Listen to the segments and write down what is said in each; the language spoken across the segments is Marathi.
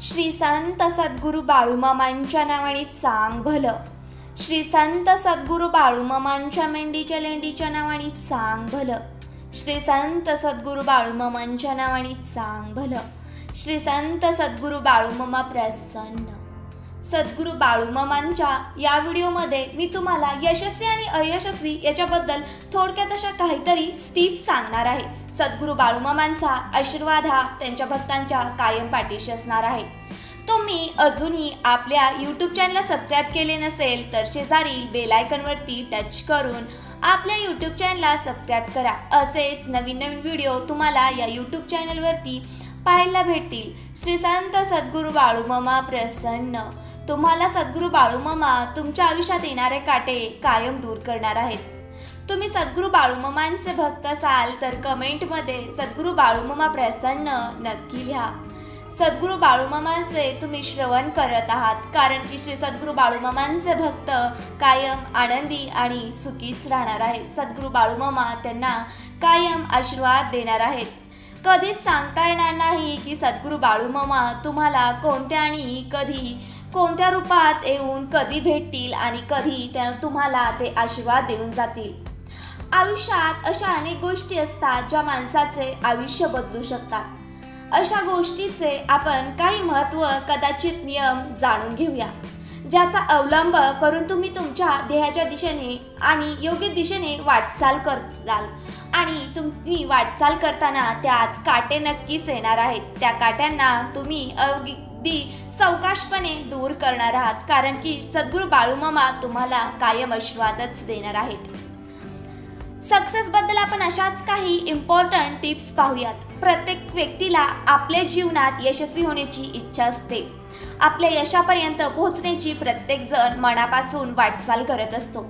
श्री संत सद्गुरू बाळूमामांच्या नावाने सांग भलं. श्री संत सद्गुरू बाळूमामांच्या मेंढीच्या लेंडीच्या नावाने सांग भलं. श्री संत सद्गुरू बाळूमामांच्या नावाने सांग भलं. श्री संत सद्गुरू बाळूमामा प्रसन्न. सद्गुरू बाळूमामांच्या या व्हिडिओमध्ये मी तुम्हाला यशस्वी आणि अयशस्वी याच्याबद्दल थोडक्यात अशा काहीतरी स्टिप्स सांगणार आहे. सद्गुरू बाळूमामांचा आशीर्वाद हा त्यांच्या भक्तांच्या कायम पाठीशी असणार आहे. तुम्ही अजूनही आपल्या यूट्यूब चॅनलला सबस्क्राईब केले नसेल तर शेजारील बेल आयकॉनवरती टच करून आपल्या यूट्यूब चॅनलला सबस्क्राईब करा. असेच नवीन नवीन व्हिडिओ तुम्हाला या यूट्यूब चॅनलवरती पाहायला भेटतील. श्री संत सद्गुरू बाळूमामा प्रसन्न. तुम्हाला सद्गुरू बाळूमामा तुमच्या आयुष्यात येणारे काटे कायम दूर करणार आहेत. तुम्ही सद्गुरू बाळूमामांचे भक्त असाल तर कमेंटमध्ये सद्गुरू बाळूमामा प्रसन्न नक्की लिहा. सद्गुरू बाळूमामांचे तुम्ही श्रवण करत आहात कारण की श्री सद्गुरू बाळूमामांचे भक्त कायम आनंदी आणि सुखीच राहणार आहेत. सद्गुरू बाळूमामा त्यांना कायम आशीर्वाद देणार आहेत. कधीच सांगता येणार नाही की सद्गुरू बाळूमामा तुम्हाला कोणत्या आणि कधी कोणत्या रूपात येऊन कधी भेटतील आणि कधी त्या तुम्हाला ते आशीर्वाद देऊन जातील. आयुष्यात अशा अनेक गोष्टी असतात ज्या माणसाचे आयुष्य बदलू शकतात. अशा गोष्टीचे आपण काही महत्त्व कदाचित नियम जाणून घेऊया ज्याचा अवलंब करून तुम्ही तुमच्या ध्येयाच्या दिशेने आणि योग्य दिशेने वाटचाल करताल. आणि तुम्ही वाटचाल करताना त्यात काटे नक्कीच येणार आहेत. त्या काट्यांना तुम्ही अगदी सावकाशपणे दूर करणार आहात कारण की सद्गुरू बाळूमामा तुम्हाला कायम आशीर्वादच देणार आहेत. सक्सेसबद्दल आपण अशाच काही इम्पॉर्टंट टिप्स पाहूयात. प्रत्येक व्यक्तीला आपल्या जीवनात यशस्वी होण्याची इच्छा असते. आपल्या यशापर्यंत पोहोचण्याची प्रत्येकजण मनापासून वाटचाल करत असतो.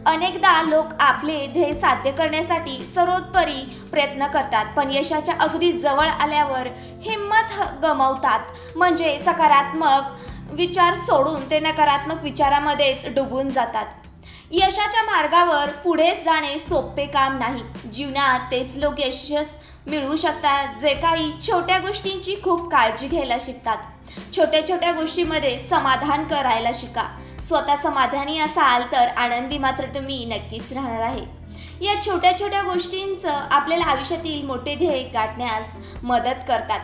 अनेकदा लोक आपले ध्येय साध्य करण्यासाठी सर्वोत्तरी प्रयत्न करतात पण यशाच्या अगदी जवळ आल्यावर हिंमत गमावतात. म्हणजे सकारात्मक विचार सोडून ते नकारात्मक विचारामध्येच डुबून जातात. यशाच्या मार्गावर पुढे जाणे सोपे काम नाही. जीवनात तेच लोक यश मिळवू शकतात जे काही छोट्या गोष्टींची खूप काळजी घ्यायला शिकतात. छोट्या छोट्या गोष्टींमध्ये समाधान करायला शिका. स्वतः समाधानी असाल तर आनंदी मात्र तुम्ही नक्कीच राहणार आहे. या छोट्या छोट्या गोष्टींचं आपल्याला आयुष्यातील मोठे ध्येय गाठण्यास मदत करतात.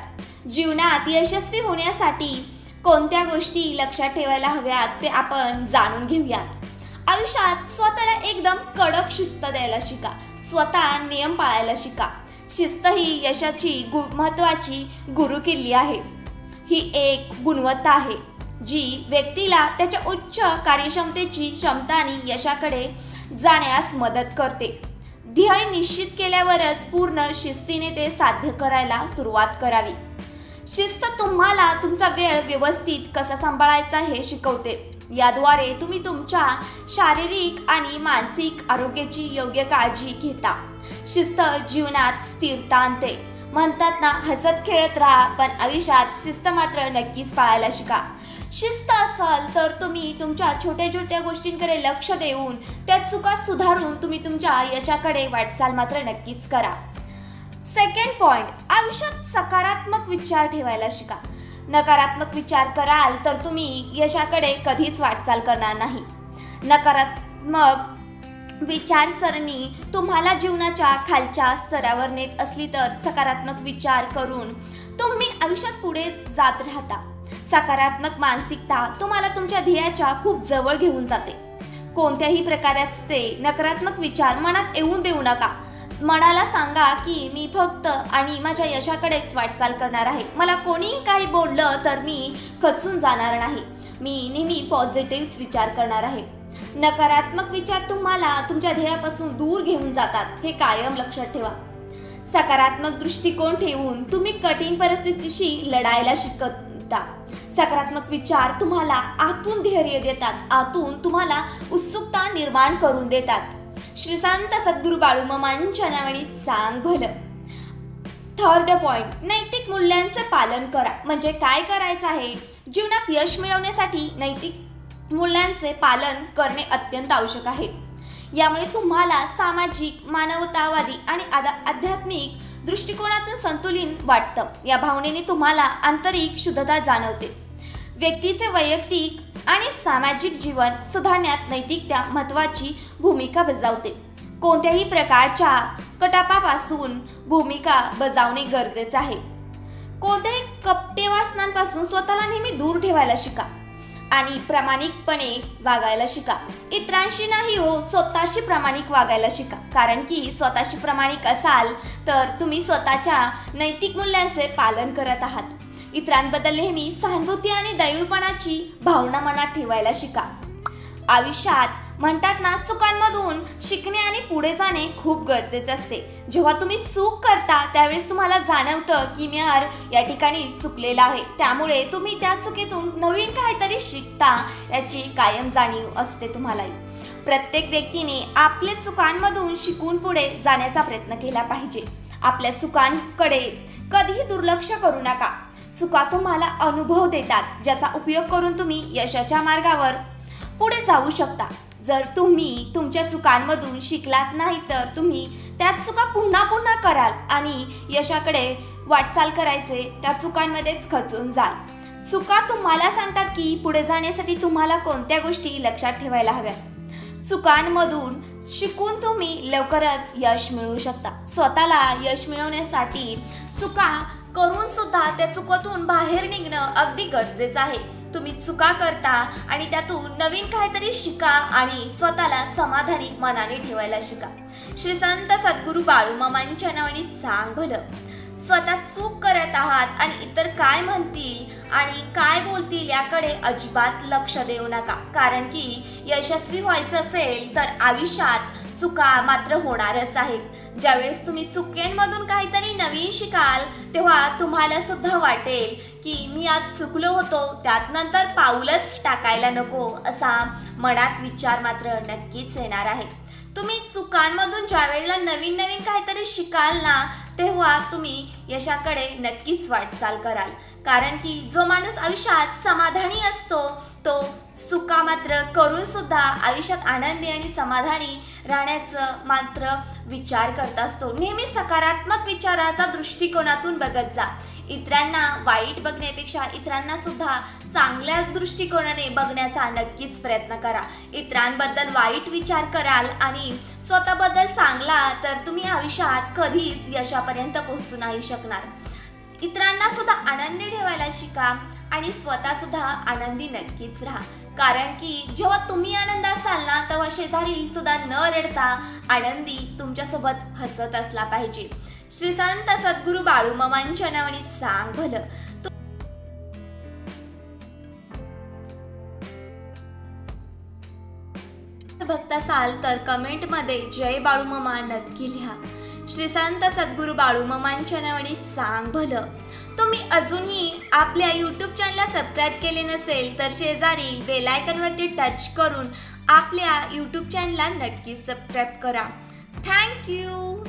जीवनात यशस्वी होण्यासाठी कोणत्या गोष्टी लक्षात ठेवायला हव्यात ते आपण जाणून घेऊयात. आयुष्यात स्वतःला एकदम कडक शिस्त द्यायला शिका. स्वतः नियम पाळायला शिका. शिस्त ही यशाची महत्त्वाची गुरुकिल्ली आहे. ही एक गुणवत्ता आहे जी व्यक्तीला त्याच्या उच्च कार्यक्षमतेची क्षमता आणि यशाकडे जाण्यास मदत करते. ध्येय निश्चित केल्यावरच पूर्ण शिस्तीने ते साध्य करायला सुरुवात करावी. शिस्त तुम्हाला तुमचा वेळ व्यवस्थित कसा सांभाळायचा हे शिकवते. याद्वारे तुम्ही तुमच्या शारीरिक आणि मानसिक आरोग्याची योग्य काळजी घेता. शिस्त जीवनात स्थिरता आणते. म्हणतात ना, हसत खेळत राहा पण आयुष्यात शिस्त मात्र नक्कीच पाळायला शिका. शिस्त असाल तर तुम्ही तुमच्या छोट्या छोट्या गोष्टींकडे लक्ष देऊन त्या चुका सुधारून तुम्ही तुमच्या यशाकडे वाटचाल मात्र नक्कीच करा. सेकंड पॉइंट, आयुष्यात सकारात्मक विचार ठेवायला शिका. नकारात्मक विचार कराल तर तुम्ही यशाकडे कधीच वाटचाल करणार नाही. नकारात्मक विचारसरणी तुम्हाला जीवनाच्या खालच्या स्तरावर नेत असली तर सकारात्मक विचार करून तुम्ही आयुष्यात पुढे जात राहता. सकारात्मक मानसिकता तुम्हाला तुमच्या ध्येयाच्या खूप जवळ घेऊन जाते. कोणत्याही प्रकारचे नकारात्मक विचार मनात येऊन देऊ नका. मनाला सांगा की मी फक्त आणि माझ्या यशाकडेच वाटचाल करणार आहे. मला कोणीही काही बोललं तर मी खचून जाणार नाही. मी नेहमी पॉझिटिव्ह विचार करणार आहे. नकारात्मक विचार तुम्हाला तुमच्या ध्येयापासून दूर घेऊन जातात हे कायम लक्षात ठेवा. सकारात्मक दृष्टिकोन ठेवून तुम्ही कठीण परिस्थितीशी लढायला शिकता. सकारात्मक विचार तुम्हाला आतून धैर्य देतात. आतून तुम्हाला उत्सुकता निर्माण करून देतात. श्री संत सद्गुरू बाळूमामांच्या नावाने सांग भलं. थर्ड पॉइंट, नैतिक मूल्यांचे पालन करा. म्हणजे काय करायचं आहे? जीवनात यश मिळवण्यासाठी नैतिक मूल्यांचे पालन करणे अत्यंत आवश्यक आहे. यामुळे तुम्हाला सामाजिक, मानवतावादी आणि आध्यात्मिक दृष्टिकोनातून संतुलन वाटतं. या भावनेने तुम्हाला आंतरिक शुद्धता जाणवते. व्यक्तीचे वैयक्तिक आणि सामाजिक जीवन सुधारण्यात नैतिकता महत्त्वाची भूमिका बजावते. कोणत्याही प्रकारच्या कटापापासून भूमिका बजावणे गरजेचे आहे. कोणत्याही कपटे वासनांपासून स्वतःला नेहमी दूर ठेवायला शिका आणि प्रामाणिकपणे वागायला शिका. इतरांशी नाही हो, स्वतःशी प्रामाणिक वागायला शिका. कारण की स्वतःशी प्रामाणिक असाल तर तुम्ही स्वतःच्या नैतिक मूल्यांचे पालन करत आहात. इतरांबद्दल नेहमी सहानुभूती आणि दयाळूपणाची भावना मनात ठेवायला शिका. आयुष्यात म्हणतात ना, चुकांमधून शिकणे आणि पुढे जाणे खूप गरजेचे असते. जेव्हा तुम्ही चूक करता त्यावेळेस तुम्हाला जाणवतं की मी या ठिकाणी चुकलेला आहे. त्यामुळे तुम्ही त्या चुकीतून नवीन काहीतरी शिकता याची कायम जाणीव असते तुम्हालाही. प्रत्येक व्यक्तीने आपल्या चुकांमधून शिकून पुढे जाण्याचा प्रयत्न केला पाहिजे. आपल्या चुकांकडे कधीही दुर्लक्ष करू नका. चुका तुम्हाला अनुभव देतात ज्याचा उपयोग करून तुम्ही यशाच्या मार्गावर पुढे जाऊ शकता. जर तुम्ही तुमच्या चुकांमधून शिकलात नाही तर तुम्ही त्याच चुका पुन्हा पुन्हा कराल आणि यशाकडे वाटचाल करायचे त्या चुकांमध्येच खचून जाल. चुका तुम्हाला सांगतात की पुढे जाण्यासाठी तुम्हाला कोणत्या गोष्टी लक्षात ठेवायला हव्यात. चुकांमधून शिकून तुम्ही लवकरच यश मिळवू शकता. स्वतःला यश मिळवण्यासाठी चुका करून सुद्धा त्या चुकातून बाहेर निघणं अगदी गरजेचं आहे. तुम्ही चुका करता आणि त्यातून नवीन काहीतरी शिका आणि स्वतःला समाधानी मनाने ठेवायला शिका. श्री संत सद्गुरू बाळूमामांच्या नावाने सांग भलं. स्वतः चूक करत आहात आणि इतर काय म्हणतील आणि काय बोलतील याकडे अजिबात लक्ष देऊ नका. कारण की यशस्वी व्हायचं असेल तर आयुष्यात चुका मात्र होणारच आहेत. ज्यावेळेस तुम्ही चुकेंमधून काहीतरी नवीन शिकाल तेव्हा तुम्हाला सुद्धा वाटेल की मी आज चुकलो होतो, त्यात नंतर पाऊलच टाकायला नको असा मनात विचार मात्र नक्कीच येणार आहे. तुम्ही चुकांमधून ज्या वेळेला नवीन काहीतरी शिकाल ना तेव्हा तुम्ही यशाकडे नक्कीच वाटचाल कराल. कारण की जो माणूस आयुष्यात समाधानी असतो तो चुका मात्र करून सुद्धा आयुष्यात आनंदी आणि समाधानी राहण्याचं मात्र विचार करत असतो. नेहमी सकारात्मक विचाराचा दृष्टिकोनातून बघत जा. इतरांना वाईट बघण्यापेक्षा इतरांना सुद्धा चांगल्या दृष्टिकोनाने बघण्याचा नक्कीच प्रयत्न करा. इतरांबद्दल वाईट विचार कराल आणि स्वतःबद्दल चांगला तर तुम्ही आयुष्यात कधीच यशापर्यंत पोहोचू नाही शकणार. इतरांना सुद्धा आनंदी ठेवायला शिका आणि स्वतः सुद्धा आनंदी नक्कीच राहा. कारण की जेव्हा तुम्ही आनंद असाल ना तेव्हा शेजारी सुद्धा न रडता आनंदी तुमच्यासोबत हसत असला पाहिजे. श्री संत सद्गुरू बाळूमामांच्या नावाने सांग भलं. भक्त असाल तर कमेंटमध्ये जय बाळूमामा नक्की लिहा. श्री संत सद्गुरू बाळूमामांच्या नावाने सांग भलं. तुम्ही अजूनही आपल्या यूट्यूब चॅनलला सबस्क्राईब केले नसेल तर शेजारी बेल आयकॉनवरती टच करून आपल्या यूट्यूब चॅनलला नक्की सबस्क्राईब करा. थँक्यू.